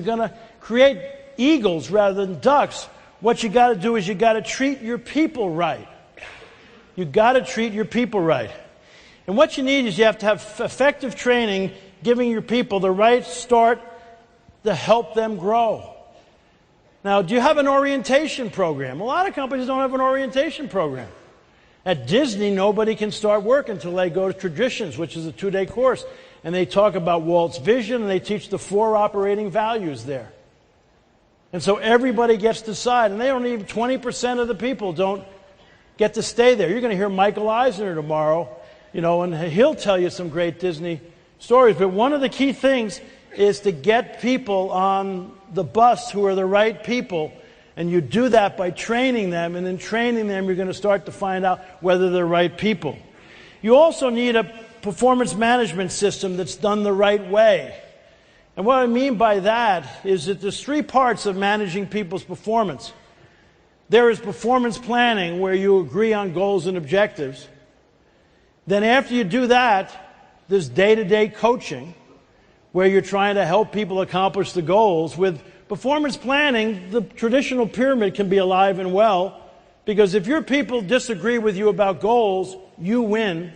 going to create eagles rather than ducks, what you got to do is you got to treat your people right. You got to treat your people right. And what you need is you have to have effective training, giving your people the right start to help them grow. Now, do you have an orientation program? A lot of companies don't have an orientation program. At Disney, nobody can start work until they go to Traditions, which is a 2-day course. And they talk about Walt's vision, and they teach the 4 operating values there. And so everybody gets to decide. And they don't even, 20% of the people don't get to stay there. You're going to hear Michael Eisner tomorrow, and he'll tell you some great Disney stories. But one of the key things is to get people on the bus who are the right people. And you do that by training them. And in training them, you're going to start to find out whether they're right people. You also need a performance management system that's done the right way. And what I mean by that is that there's 3 parts of managing people's performance. There is performance planning, where you agree on goals and objectives. Then after you do that, there's day-to-day coaching, where you're trying to help people accomplish the goals. With performance planning, the traditional pyramid can be alive and well, because if your people disagree with you about goals, you win.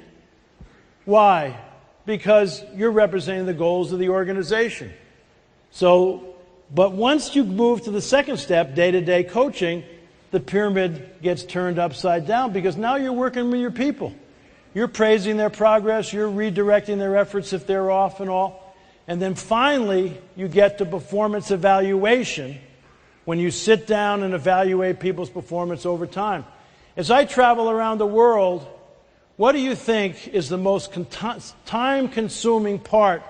Why? Because you're representing the goals of the organization. But once you move to the second step, day-to-day coaching, the pyramid gets turned upside down, because now you're working with your people. You're praising their progress, you're redirecting their efforts if they're off and all. And then finally, you get to performance evaluation, when you sit down and evaluate people's performance over time. As I travel around the world, what do you think is the most time-consuming part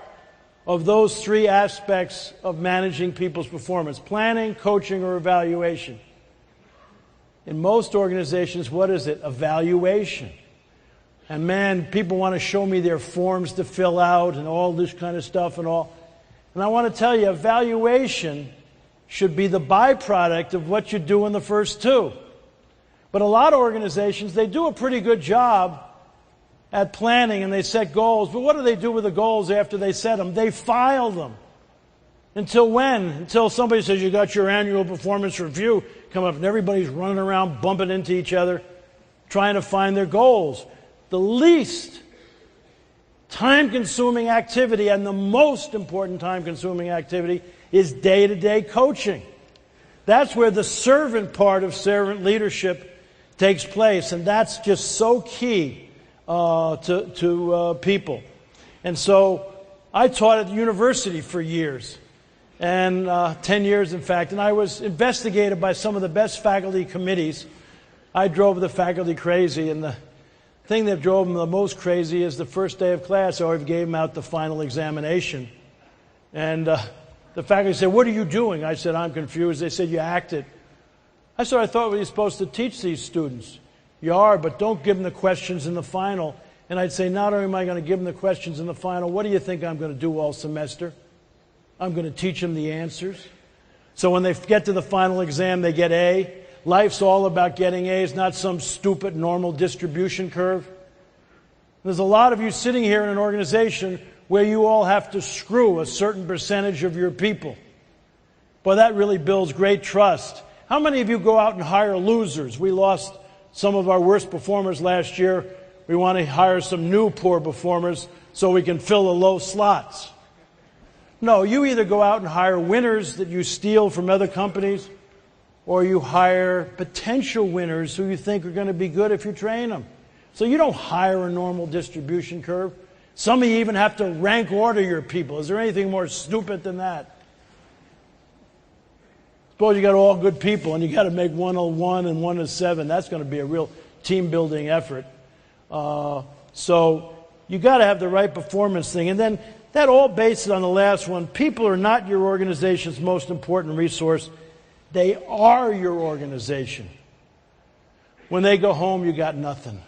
of those 3 aspects of managing people's performance? Planning, coaching, or evaluation? In most organizations, what is it? Evaluation. And man, people want to show me their forms to fill out and all this kind of stuff and all. And I want to tell you, evaluation should be the byproduct of what you do in the first 2. But a lot of organizations, they do a pretty good job at planning, and they set goals. But what do they do with the goals after they set them? They file them. Until when? Until somebody says, you got your annual performance review come up, and everybody's running around bumping into each other, trying to find their goals. The least time-consuming activity, and the most important time-consuming activity, is day-to-day coaching. That's where the servant part of servant leadership takes place, and that's just so key to people. And so I taught at the university for years, and 10 years in fact, and I was investigated by some of the best faculty committees. I drove the faculty crazy, and the thing that drove them the most crazy is the first day of class, I always gave them out the final examination. And the faculty said, what are you doing? I said, I'm confused. They said, you acted. I said, I thought we were supposed to teach these students. You are, but don't give them the questions in the final. And I'd say, not only am I going to give them the questions in the final, what do you think I'm going to do all semester? I'm going to teach them the answers. So when they get to the final exam, they get A. Life's all about getting A's, not some stupid normal distribution curve. There's a lot of you sitting here in an organization where you all have to screw a certain percentage of your people. Boy, that really builds great trust. How many of you go out and hire losers? We lost some of our worst performers last year. We want to hire some new poor performers so we can fill the low slots. No, you either go out and hire winners that you steal from other companies, or you hire potential winners who you think are going to be good if you train them. So you don't hire a normal distribution curve. Some of you even have to rank order your people. Is there anything more stupid than that? Suppose you got all good people and you got to make one a 1 and one a 7. That's going to be a real team building effort. So you got to have the right performance thing. And then that all based on the last one. People are not your organization's most important resource. They are your organization. When they go home, you got nothing.